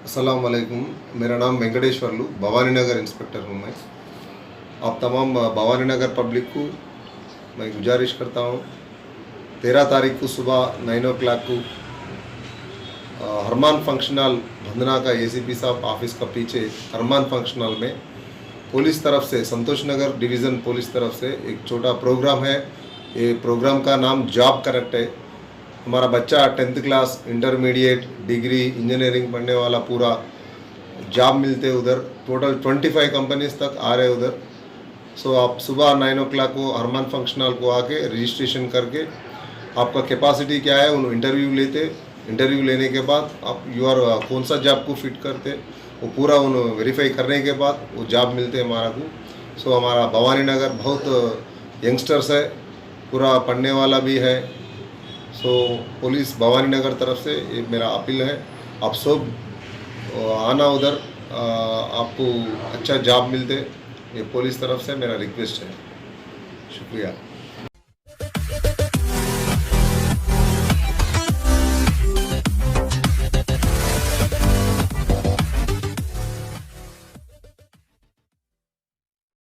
अस्सलाम वालेकुम। मेरा नाम वेंकटेश्वरलू, भवानी नगर इंस्पेक्टर हूँ मैं। आप तमाम भवानी नगर पब्लिक को मैं गुजारिश करता हूँ, 13 तारीख को सुबह 9 o'clock को हरमान फंक्शन हॉल भंदना का एसीपी साहब ऑफिस का पीछे हरमान फंक्शन हॉल में पुलिस तरफ से, संतोष नगर डिवीज़न पुलिस तरफ से एक छोटा प्रोग्राम है। ये प्रोग्राम का नाम जॉब कनेक्ट है। हमारा बच्चा 10th class, intermediate, degree, engineering पढ़ने वाला पूरा जॉब मिलते उधर। टोटल 25 कंपनीज तक आ रहे उधर। सो आप सुबह 9 o'clock को हरमान फंक्शन हॉल को आके रजिस्ट्रेशन करके आपका कैपेसिटी क्या है उन इंटरव्यू लेते। इंटरव्यू लेने के बाद आप कौन सा जॉब को फिट करते वो पूरा उन वेरीफाई करने के बाद वो जॉब मिलते हमारा को। सो हमारा भवानी नगर बहुत यंगस्टर्स है, पूरा पढ़ने वाला भी है। सो पुलिस भवानी नगर तरफ से ये मेरा अपील है, आप सब आना उधर, आपको अच्छा जॉब मिलते। ये पुलिस तरफ से मेरा रिक्वेस्ट है। शुक्रिया।